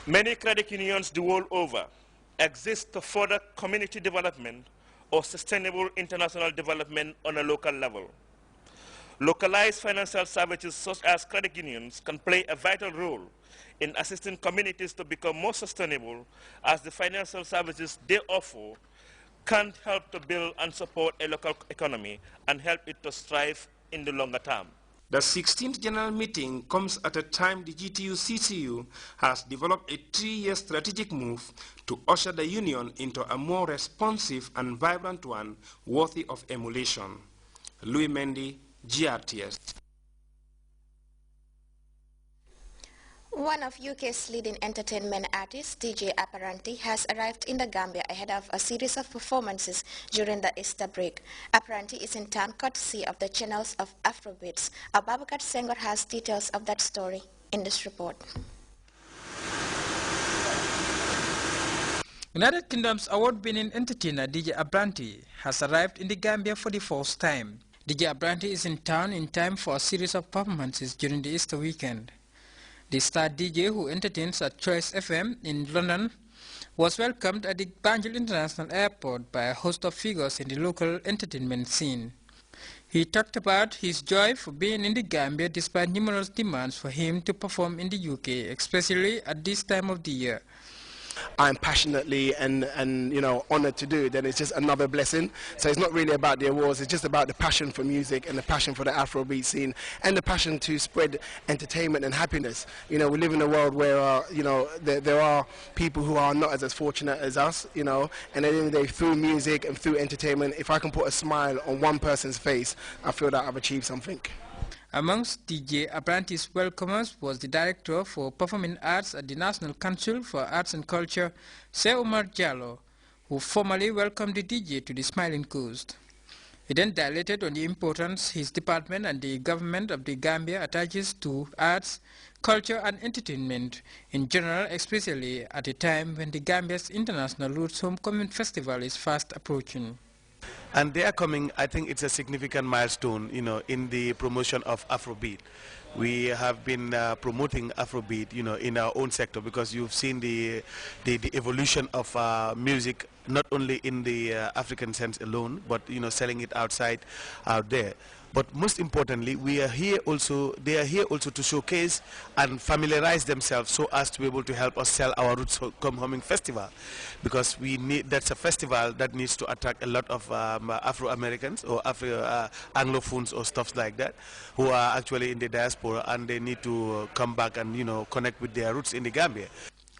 Many credit unions the world over exist to further community development or sustainable international development on a local level. Localized financial services such as credit unions can play a vital role in assisting communities to become more sustainable, as the financial services they offer can help to build and support a local economy and help it to strive in the longer term. The 16th General Meeting comes at a time the GTU-CCU has developed a 3-year strategic move to usher the Union into a more responsive and vibrant one worthy of emulation. Louis Mendy, GRTS. One of UK's leading entertainment artists, DJ Apparently, has arrived in the Gambia ahead of a series of performances during the Easter break. Apparently is in town courtesy of the channels of Afrobeats. Ababakat Senghor has details of that story in this report. United Kingdom's award-winning entertainer DJ Apparently has arrived in the Gambia for the first time. DJ Apparently is in town in time for a series of performances during the Easter weekend. The star DJ, who entertains at Choice FM in London, was welcomed at the Banjul International Airport by a host of figures in the local entertainment scene. He talked about his joy for being in the Gambia despite numerous demands for him to perform in the UK, especially at this time of the year. I'm passionately and honored to do, then it's just another blessing. So it's not really about the awards, it's just about the passion for music and the passion for the Afrobeat scene and the passion to spread entertainment and happiness. We live in a world where there are people who are not as fortunate as us, and at the end of the day, through music and through entertainment, if I can put a smile on one person's face, I feel that I've achieved something. Amongst DJ Apparently's welcomers was the Director for Performing Arts at the National Council for Arts and Culture, Sir Omar Jallo, who formally welcomed the DJ to the Smiling Coast. He then dilated on the importance his department and the government of the Gambia attaches to arts, culture and entertainment in general, especially at a time when the Gambia's International Roots Homecoming Festival is fast approaching. And they are coming, I think it's a significant milestone, in the promotion of Afrobeat. We have been promoting Afrobeat, in our own sector, because you've seen the evolution of music, not only in the African sense alone, but, selling it out there. But most importantly, they are here also to showcase and familiarize themselves so as to be able to help us sell our Roots Homecoming Festival, because that's a festival that needs to attract a lot of Afro-Americans or Anglophones or stuff like that who are actually in the diaspora, and they need to come back and connect with their roots in the Gambia.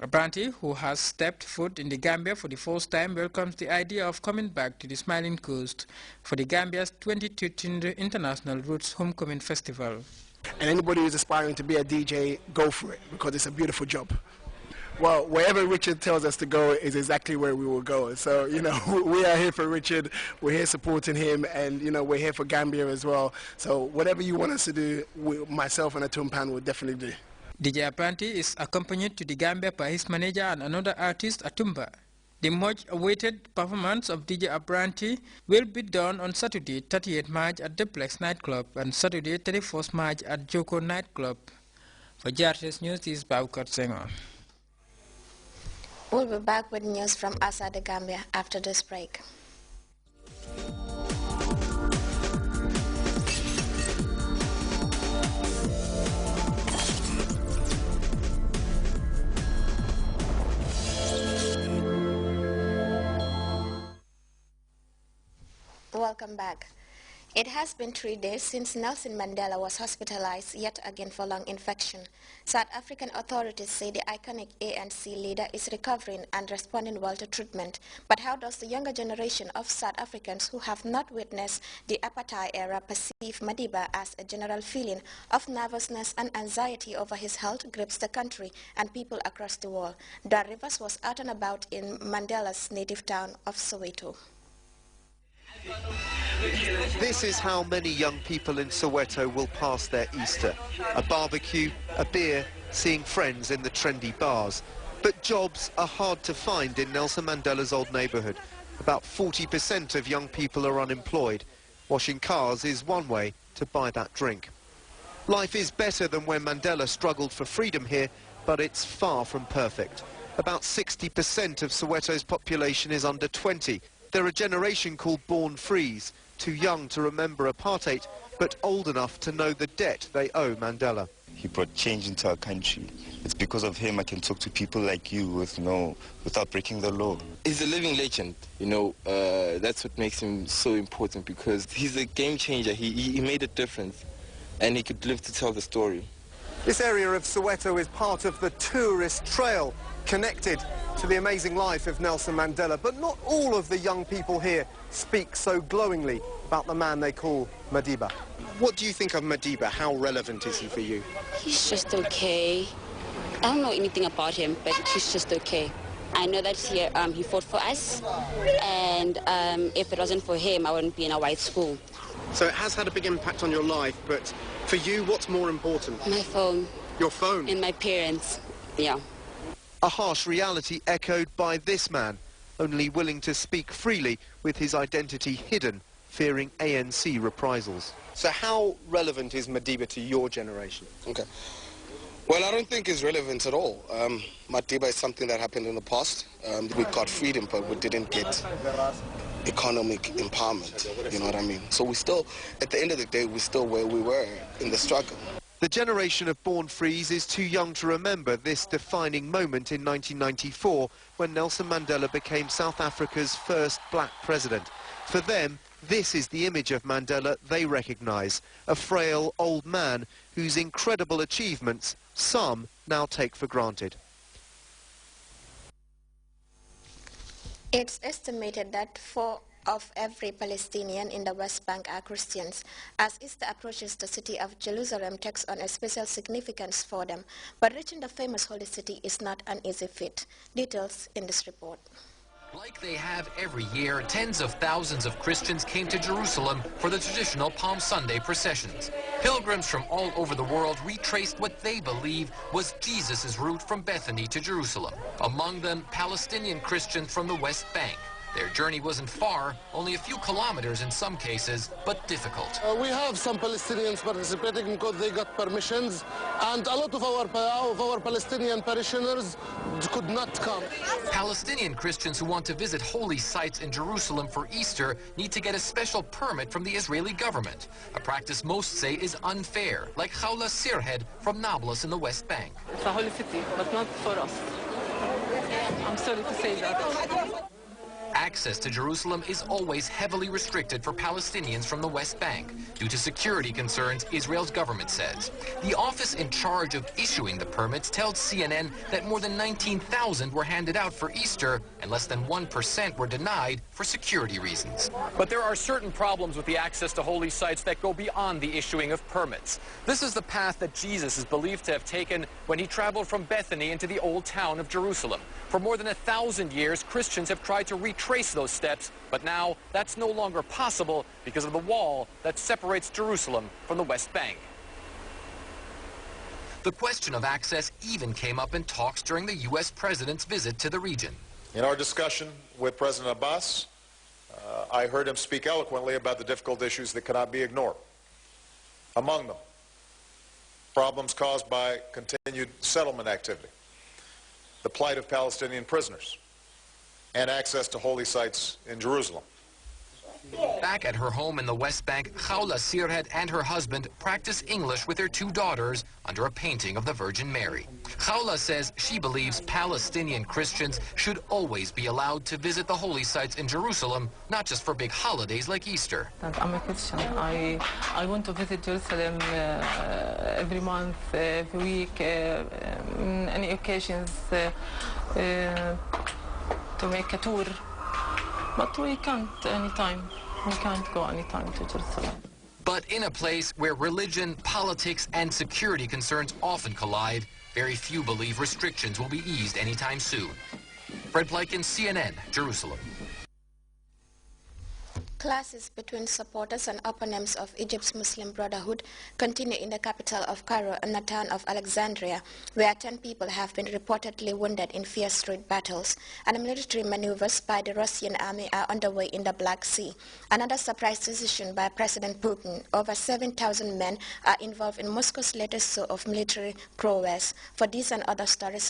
Apparently, who has stepped foot in the Gambia for the first time, welcomes the idea of coming back to the Smiling Coast for the Gambia's 2013 International Roots Homecoming Festival. And anybody who's aspiring to be a DJ, go for it, because it's a beautiful job. Well, wherever Richard tells us to go is exactly where we will go. So, we are here for Richard, we're here supporting him, and, we're here for Gambia as well. So whatever you want us to do, myself and Atumpan will definitely do. DJ Apparently is accompanied to the Gambia by his manager and another artist, Atumba. The much-awaited performance of DJ Apparently will be done on Saturday, 30th March at the Plex Nightclub and Saturday, 31st March at Joko Nightclub. For GRTS News, this is Ababakat Senghor. We'll be back with news from outside the Gambia after this break. Welcome back. It has been 3 days since Nelson Mandela was hospitalized yet again for lung infection. South African authorities say the iconic ANC leader is recovering and responding well to treatment. But how does the younger generation of South Africans who have not witnessed the apartheid era perceive Madiba as a general feeling of nervousness and anxiety over his health grips the country and people across the world? Dar Rivers was out and about in Mandela's native town of Soweto. This is how many young people in Soweto will pass their Easter. A barbecue, a beer, seeing friends in the trendy bars. But jobs are hard to find in Nelson Mandela's old neighbourhood. About 40% of young people are unemployed. Washing cars is one way to buy that drink. Life is better than when Mandela struggled for freedom here, but it's far from perfect. About 60% of Soweto's population is under 20. They're a generation called Born Frees, too young to remember apartheid, but old enough to know the debt they owe Mandela. He brought change into our country. It's because of him I can talk to people like you without breaking the law. He's a living legend, you know. That's what makes him so important, because he's a game changer. He made a difference, and he could live to tell the story. This area of Soweto is part of the tourist trail connected to the amazing life of Nelson Mandela, but not all of the young people here speak so glowingly about the man they call Madiba. What do you think of Madiba? How relevant is he for you? He's just okay. I don't know anything about him, but he's just okay. I know that he fought for us, and if it wasn't for him, I wouldn't be in a white school. So it has had a big impact on your life, but for you, what's more important? My phone. Your phone? And my parents, yeah. A harsh reality echoed by this man, only willing to speak freely with his identity hidden, fearing ANC reprisals. So how relevant is Madiba to your generation? Okay. Well, I don't think it's relevant at all. Madiba is something that happened in the past. We got freedom, but we didn't get economic empowerment, you know what I mean? So we still, at the end of the day, we're still where we were in the struggle. The generation of Born Frees is too young to remember this defining moment in 1994 when Nelson Mandela became South Africa's first black president. For them, this is the image of Mandela they recognise, a frail old man whose incredible achievements some now take for granted. It's estimated that 4 of every Palestinian in the West Bank are Christians. As Easter approaches, the city of Jerusalem takes on a special significance for them. But reaching the famous holy city is not an easy feat. Details in this report. Like they have every year, tens of thousands of Christians came to Jerusalem for the traditional Palm Sunday processions. Pilgrims from all over the world retraced what they believe was Jesus' route from Bethany to Jerusalem. Among them, Palestinian Christians from the West Bank. Their journey wasn't far, only a few kilometers in some cases, but difficult. We have some Palestinians participating because they got permissions, and a lot of our Palestinian parishioners could not come. Palestinian Christians who want to visit holy sites in Jerusalem for Easter need to get a special permit from the Israeli government, a practice most say is unfair, like Khawla Sirhed from Nablus in the West Bank. It's a holy city, but not for us. I'm sorry to say that. Access to Jerusalem is always heavily restricted for Palestinians from the West Bank due to security concerns, Israel's government says. The office in charge of issuing the permits tells CNN that more than 19,000 were handed out for Easter and less than 1% were denied for security reasons. But there are certain problems with the access to holy sites that go beyond the issuing of permits. This is the path that Jesus is believed to have taken when he traveled from Bethany into the old town of Jerusalem. For more than 1,000 years, Christians have tried to retrace those steps, but now that's no longer possible because of the wall that separates Jerusalem from the West Bank. The question of access even came up in talks during the U.S. president's visit to the region. In our discussion with President Abbas, I heard him speak eloquently about the difficult issues that cannot be ignored. Among them, problems caused by continued settlement activity, the plight of Palestinian prisoners, and access to holy sites in Jerusalem. Back at her home in the West Bank, Khawla Sirhed and her husband practice English with their 2 daughters under a painting of the Virgin Mary. Khawla says she believes Palestinian Christians should always be allowed to visit the holy sites in Jerusalem, not just for big holidays like Easter. I'm a Christian. I want to visit Jerusalem every month, every week, any occasions to make a tour. But we can't anytime. We can't go anytime to Jerusalem. But in a place where religion, politics, and security concerns often collide, very few believe restrictions will be eased anytime soon. Fred Plykin, CNN, Jerusalem. Clashes between supporters and opponents of Egypt's Muslim Brotherhood continue in the capital of Cairo and the town of Alexandria, where 10 people have been reportedly wounded in fierce street battles, and military maneuvers by the Russian army are underway in the Black Sea. Another surprise decision by President Putin: over 7,000 men are involved in Moscow's latest show of military prowess. For these and other stories,